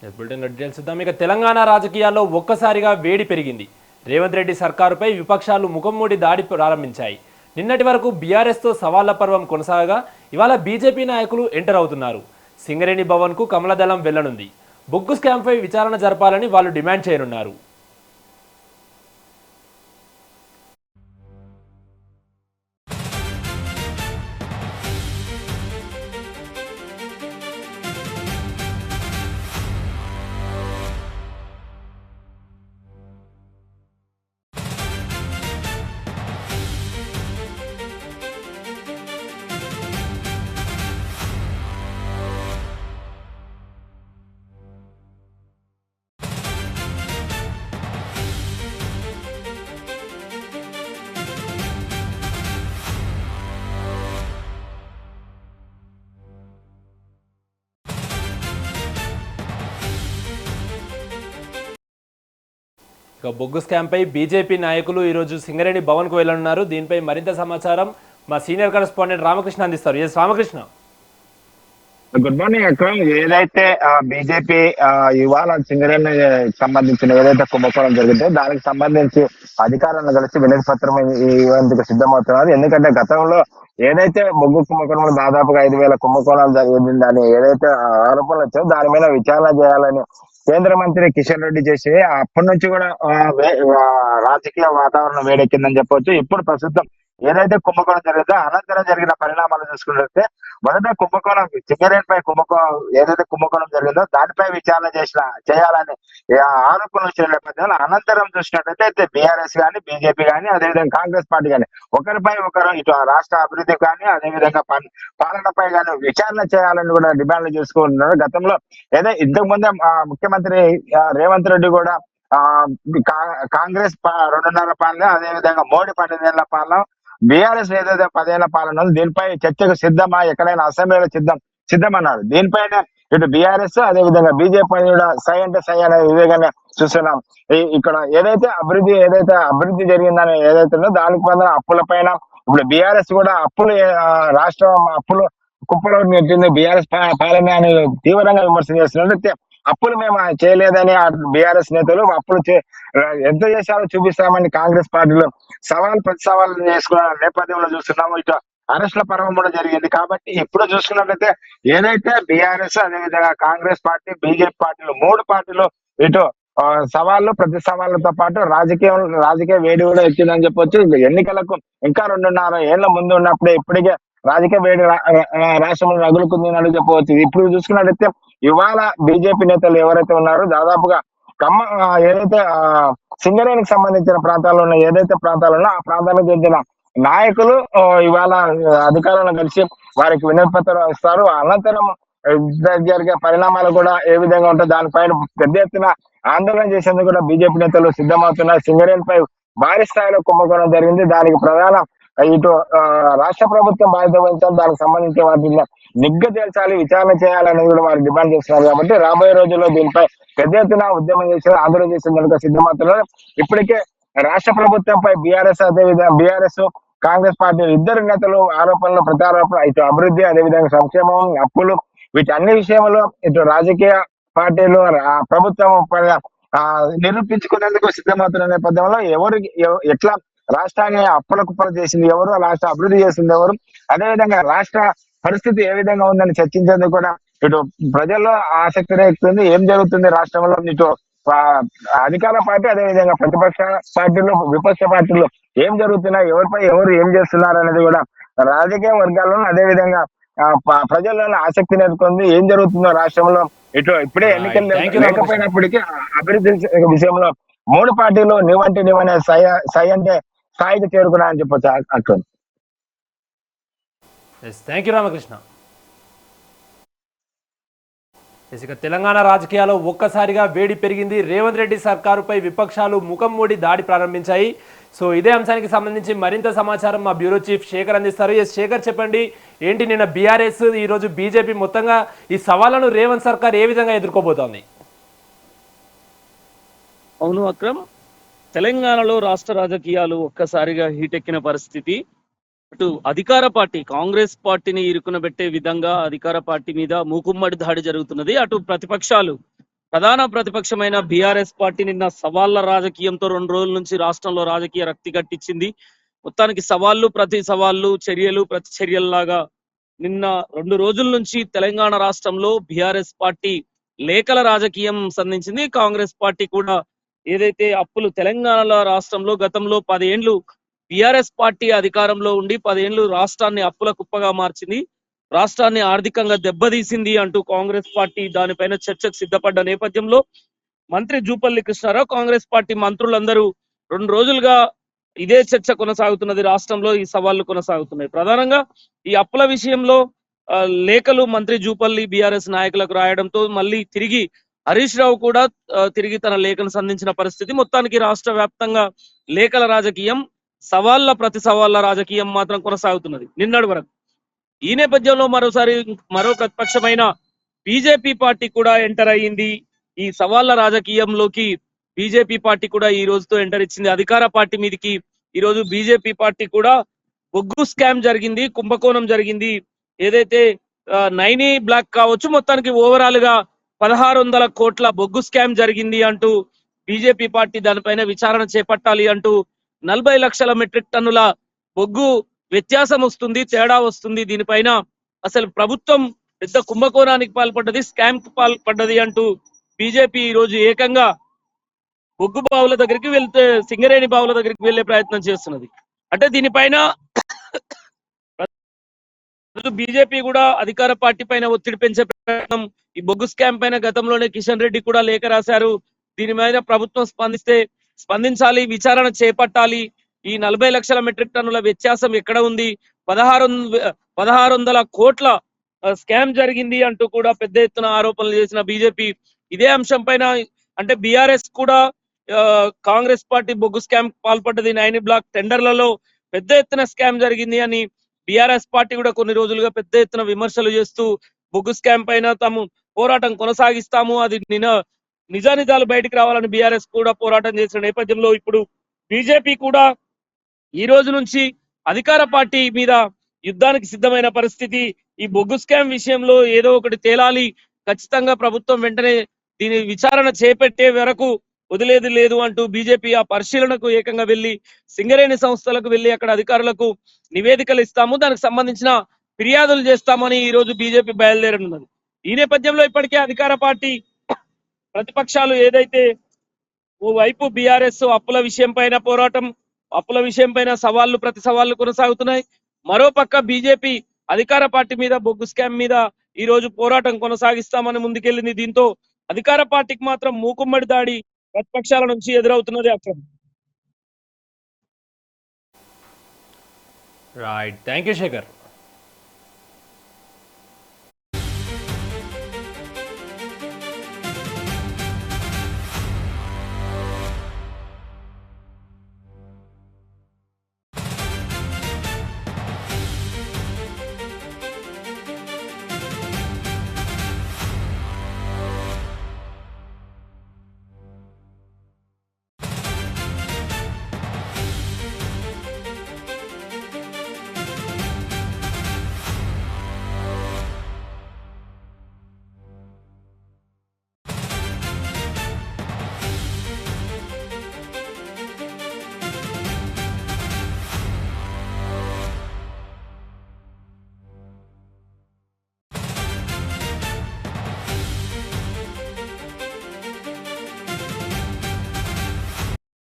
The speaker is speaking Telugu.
బులెటిన్ డీటెయిల్స్ చూద్దాం. ఇక తెలంగాణ రాజకీయాల్లో ఒక్కసారిగా వేడి పెరిగింది. రేవంత్ రెడ్డి సర్కారుపై విపక్షాలు ముఖంమూడి దాడి ప్రారంభించాయి. నిన్నటి వరకు బీఆర్ఎస్తో సవాళ్ల పర్వం కొనసాగగా ఇవాళ బీజేపీ నాయకులు ఎంటర్ అవుతున్నారు. సింగరేణి భవన్కు కమలదళం వెళ్లనుంది. బొగ్గు స్కామ్పై విచారణ జరపాలని వాళ్ళు డిమాండ్ చేయనున్నారు. ఇక బొగ్గు స్కామ్పై బీజేపీ నాయకులు ఈరోజు సింగరేణి భవన్కు వెళ్లనున్నారు. దీనిపై మరింత సమాచారం మా సీనియర్ కరెస్పాండెంట్ రామకృష్ణ అందిస్తారు. S Ramakrishna. Good morning Akram. ఏదైతే బీజేపీ ఇవాళ సింగరేణి సంబంధించిన ఏదైతే కుంభకోణం జరిగిందో దానికి సంబంధించి అధికారులను కలిసి వినతి పత్రం ఇవ్వేందుకు సిద్ధమవుతున్నారు. ఎందుకంటే గతంలో ఏదైతే బొగ్గు కుంభకోణంలో దాదాపుగా 5,000 కుంభకోణాలు జరిగిందని ఏదైతే ఆరోపణలు వచ్చాయో దాని మీద విచారణ చేయాలని కేంద్ర మంత్రి కిషన్ రెడ్డి చేసి అప్పటి నుంచి కూడా రాజకీయ వాతావరణం వేడెక్కిందని చెప్పవచ్చు. ఇప్పుడు ప్రస్తుతం ఏదైతే కుంభకోణం జరిగిందో అనంతరం జరిగిన పరిణామాలు చూసుకున్నట్లయితే మొదట కుంభకోణం సింగరేణిపై ఏదైతే కుంభకోణం జరిగిందో దానిపై విచారణ చేయాలని ఆరోపణలు వచ్చిన నేపథ్యంలో అనంతరం చూసినట్లయితే బీఆర్ఎస్ కానీ బీజేపీ కానీ అదేవిధంగా కాంగ్రెస్ పార్టీ కానీ ఒకరిపై ఒకరు ఇటు రాష్ట్ర అభివృద్ధి కానీ అదేవిధంగా పాలనపై కానీ విచారణ చేయాలని కూడా డిమాండ్లు చేసుకుంటున్నారు. గతంలో ఏదో ఇంతకు ముందే ముఖ్యమంత్రి రేవంత్ రెడ్డి కూడా కాంగ్రెస్ 2.5 పాలన అదేవిధంగా మోడీ 12 ఏళ్ల పాలన బీఆర్ఎస్ ఏదైతే 10 ఏళ్ల పాలన దీనిపై చర్చకు సిద్ధమా, ఎక్కడైనా అసెంబ్లీలో సిద్ధమన్నారు. దీనిపైన ఇటు బీఆర్ఎస్ అదేవిధంగా బీజేపీ కూడా సై అంటే సై అనే విధంగానే చూస్తున్నాం. ఇక్కడ ఏదైతే అభివృద్ధి జరిగిందని ఏదైతే ఉందో దానికి పొందిన అప్పుల పైన ఇప్పుడు బీఆర్ఎస్ కూడా రాష్ట్రం అప్పులు కుప్పలో నెట్టింది బీఆర్ఎస్ పాలన అని తీవ్రంగా విమర్శ చేస్తున్నారు. అప్పులు మేము చేయలేదని బీఆర్ఎస్ నేతలు అప్పులు ఎంత చేశారో చూపిస్తామని కాంగ్రెస్ పార్టీలో ప్రతి సవాల్ చేసుకున్న నేపథ్యంలో చూస్తున్నాము. ఇటు అరెస్ట్ల పర్వం కూడా జరిగింది. కాబట్టి ఇప్పుడు చూసుకున్నట్లయితే ఏదైతే బీఆర్ఎస్ అదేవిధంగా కాంగ్రెస్ పార్టీ బీజేపీ పార్టీలు 3 పార్టీలు ఇటు ప్రతి సవాళ్లతో పాటు రాజకీయ వేడి కూడా ఎక్కిందని చెప్పొచ్చు. ఎన్నికలకు ఇంకా 2.5 ఏళ్ల ముందు ఉన్నప్పుడే ఇప్పటికే రాజకీయ వేడి రాష్ట్రంలో రగులుకుంది అని చెప్పవచ్చు. ఇప్పుడు చూసుకున్నట్లయితే ఇవాళ బీజేపీ నేతలు ఎవరైతే ఉన్నారో దాదాపుగా ఏదైతే సింగరేణికి సంబంధించిన ప్రాంతాల్లో ఏదైతే ప్రాంతాలున్నా ఆ ప్రాంతాలకు చెందిన నాయకులు ఇవాళ అధికారులను కలిసి వారికి వినతి పత్రం ఇస్తారు. అనంతరం జరిగే పరిణామాలు కూడా ఏ విధంగా ఉంటే దానిపైన పెద్ద ఎత్తున ఆందోళన చేసేందుకు కూడా బీజేపీ నేతలు సిద్ధమవుతున్నారు. సింగరేణిపై భారీ స్థాయిలో కుంభకోణం జరిగింది. దానికి ప్రధాన ఇటు రాష్ట్ర ప్రభుత్వం బాధ్యత వహించాలి. దానికి సంబంధించిన వాటిని నిగ్గు తేల్చాలి, విచారణ చేయాలనేది కూడా వారు డిమాండ్ చేస్తున్నారు. కాబట్టి రాబోయే రోజుల్లో దీనిపై పెద్ద ఎత్తున ఉద్యమం చేసి ఆందోళన చేసేందుకు సిద్ధమవుతున్నారు. ఇప్పటికే రాష్ట్ర ప్రభుత్వంపై బీఆర్ఎస్ కాంగ్రెస్ పార్టీ ఇద్దరు నేతలు ఆరోపణలు ప్రత్యారోపణ ఇటు అభివృద్ధి అదేవిధంగా సంక్షేమం అప్పులు వీటి అన్ని విషయంలో ఇటు రాజకీయ పార్టీలు ప్రభుత్వం నిరూపించుకునేందుకు సిద్ధమవుతున్న నేపథ్యంలో ఎట్లా రాష్ట్రాన్ని అప్పుల కుప్పలు చేసింది ఎవరు, రాష్ట్ర అభివృద్ధి చేసింది ఎవరు, అదేవిధంగా రాష్ట్ర పరిస్థితి ఏ విధంగా ఉందని చర్చించేందుకు కూడా ఇటు ప్రజల్లో ఆసక్తి రేపుతుంది. ఏం జరుగుతుంది రాష్ట్రంలో ఇటు అధికార పార్టీ అదేవిధంగా ప్రతిపక్ష పార్టీలు విపక్ష పార్టీలు ఏం జరుగుతున్నాయి, ఎవరిపై ఎవరు ఏం చేస్తున్నారు అనేది కూడా రాజకీయ వర్గాల్లో అదేవిధంగా ప్రజల్లోనే ఆసక్తి నెలకొంది. ఏం జరుగుతుందో రాష్ట్రంలో ఇప్పుడే ఎన్నికలు లేకపోయినప్పటికీ అభివృద్ధి విషయంలో 3 పార్టీలు నీవనే సై అంటే స్థాయికి చేరుకున్నాయని చెప్పొచ్చు. అక్కడ థ్యాంక్ యూ రామకృష్ణ. ఇక తెలంగాణ రాజకీయాల్లో ఒక్కసారిగా వేడి పెరిగింది. రేవంత్ రెడ్డి సర్కారుపై విపక్షాలు ముఖంమూడి దాడి ప్రారంభించాయి. సో ఇదే అంశానికి సంబంధించి మరింత సమాచారం మా బ్యూరో చీఫ్ శేఖర్ అందిస్తారు. శేఖర్ చెప్పండి, ఏంటి నిన్న బీఆర్ఎస్ ఈరోజు బీజేపీ మొత్తంగా ఈ సవాళ్లను రేవంత్ సర్కార్ ఏ విధంగా ఎదుర్కోబోతోంది? అవును అక్రమ్, తెలంగాణలో రాష్ట్ర రాజకీయాలు ఒక్కసారిగా హీటెక్కిన పరిస్థితి. అటు అధికార పార్టీ కాంగ్రెస్ పార్టీని ఇరుకునబెట్టే విధంగా అధికార పార్టీ మీద మూకుమ్మడి దాడి జరుగుతున్నది. అటు ప్రతిపక్షాలు ప్రధాన ప్రతిపక్షమైన బీఆర్ఎస్ పార్టీ నిన్న సవాళ్ల రాజకీయంతో 2 రోజుల నుంచి రాష్ట్రంలో రాజకీయ రక్తి కట్టించింది. మొత్తానికి ప్రతి సవాళ్లు చర్యలు ప్రతి చర్యల్లాగా నిన్న 2 రోజుల నుంచి తెలంగాణ రాష్ట్రంలో బీఆర్ఎస్ పార్టీ లేఖల రాజకీయం సంధించింది. కాంగ్రెస్ పార్టీ కూడా ఏదైతే అప్పులు తెలంగాణలో రాష్ట్రంలో గతంలో 10 ఏండ్లు బీఆర్ఎస్ పార్టీ అధికారంలో ఉండి 10 ఏండ్లు రాష్ట్రాన్ని అప్పుల కుప్పగా మార్చింది, రాష్ట్రాన్ని ఆర్థికంగా దెబ్బతీసింది అంటూ కాంగ్రెస్ పార్టీ దానిపైన చర్చకు సిద్ధపడ్డ నేపథ్యంలో మంత్రి జూపల్లి కృష్ణారావు కాంగ్రెస్ పార్టీ మంత్రులందరూ 2 రోజులుగా ఇదే చర్చ కొనసాగుతున్నది. రాష్ట్రంలో ఈ సవాళ్లు కొనసాగుతున్నాయి. ప్రధానంగా ఈ అప్పుల విషయంలో లేఖలు మంత్రి జూపల్లి బీఆర్ఎస్ నాయకులకు రాయడంతో మళ్ళీ తిరిగి హరీష్ రావు కూడా తిరిగి తన లేఖను సంధించిన పరిస్థితి. మొత్తానికి రాష్ట్ర వ్యాప్తంగా లేఖల రాజకీయం ప్రతి సవాళ్ల రాజకీయం మాత్రం కొనసాగుతున్నది నిన్నటి వరకు. ఈ నేపథ్యంలో మరో ప్రతిపక్షమైన బీజేపీ పార్టీ కూడా ఎంటర్ అయ్యింది. ఈ సవాళ్ల రాజకీయంలోకి బీజేపీ పార్టీ కూడా ఈ రోజుతో ఎంటర్ ఇచ్చింది. అధికార పార్టీ మీదకి ఈ రోజు బీజేపీ పార్టీ కూడా బొగ్గు స్కామ్ జరిగింది, కుంభకోణం జరిగింది, ఏదైతే నైనీ బ్లాక్ కావచ్చు, మొత్తానికి ఓవరాల్ గా 1600 కోట్ల బొగ్గు స్కామ్ జరిగింది అంటూ బీజేపీ పార్టీ దానిపైన విచారణ చేపట్టాలి అంటూ 40 లక్షల మెట్రిక్ టన్నుల బొగ్గు వ్యత్యాసం వస్తుంది, తేడా వస్తుంది, దీనిపైన అసలు ప్రభుత్వం పెద్ద కుంభకోణానికి పాల్పడ్డది, స్కామ్ కు పాల్పడ్డది అంటూ బీజేపీ ఈ రోజు ఏకంగా బొగ్గు బావుల దగ్గరికి సింగరేణి బావుల దగ్గరికి వెళ్లే ప్రయత్నం చేస్తున్నది. అంటే దీనిపైన బీజేపీ కూడా అధికార పార్టీ పైన ఒత్తిడి పెంచే ప్రయత్నం. ఈ బొగ్గు స్కామ్ పైన గతంలోనే కిషన్ రెడ్డి కూడా లేఖ రాశారు. దీని మీద ప్రభుత్వం స్పందించాలి, విచారణ చేపట్టాలి. ఈ 40 లక్షల మెట్రిక్ టన్నుల వ్యత్యాసం ఎక్కడ ఉంది, 1600 కోట్ల స్కామ్ జరిగింది అంటూ కూడా పెద్ద ఎత్తున ఆరోపణలు చేసిన బీజేపీ ఇదే అంశం పైన అంటే బీఆర్ఎస్ కూడా కాంగ్రెస్ పార్టీ బొగ్గు స్కామ్ పాల్పడ్డది, 9 బ్లాక్ టెండర్లలో పెద్ద ఎత్తున స్కామ్ జరిగింది అని బీఆర్ఎస్ పార్టీ కూడా కొన్ని రోజులుగా పెద్ద ఎత్తున విమర్శలు చేస్తూ బొగ్గు స్కామ్ పైన తాము పోరాటం కొనసాగిస్తాము, అది నిజానిజాలు బయటికి రావాలని బీఆర్ఎస్ కూడా పోరాటం చేసిన నేపథ్యంలో ఇప్పుడు బీజేపీ కూడా ఈ రోజు నుంచి అధికార పార్టీ మీద యుద్ధానికి సిద్ధమైన పరిస్థితి. ఈ బొగ్గు స్కామ్ విషయంలో ఏదో ఒకటి తేలాలి, ఖచ్చితంగా ప్రభుత్వం వెంటనే దీని విచారణ చేపట్టే వరకు వదిలేది లేదు అంటూ బీజేపీ ఆ పరిశీలనకు ఏకంగా వెళ్లి సింగరేణి సంస్థలకు వెళ్లి అక్కడ అధికారులకు నివేదికలు ఇస్తాము, దానికి సంబంధించిన ఫిర్యాదులు చేస్తామని ఈ రోజు బీజేపీ బయలుదేరనున్నది. ఈ నేపథ్యంలో ఇప్పటికే అధికార పార్టీ ప్రతిపక్షాలు ఏదైతే ఓవైపు బీఆర్ఎస్ అప్పుల విషయం పైన పోరాటం, అప్పుల విషయం పైన ప్రతి సవాళ్లు కొనసాగుతున్నాయి. మరోపక్క బీజేపీ అధికార పార్టీ మీద బొగ్గు స్కామ్ మీద ఈ రోజు పోరాటం కొనసాగిస్తామని ముందుకెళ్లింది. దీంతో అధికార పార్టీకి మాత్రం మూకుమ్మడి దాడి ప్రతిపక్షాల నుంచి ఎదురవుతున్నది. Akram. Right, thank you Shekhar.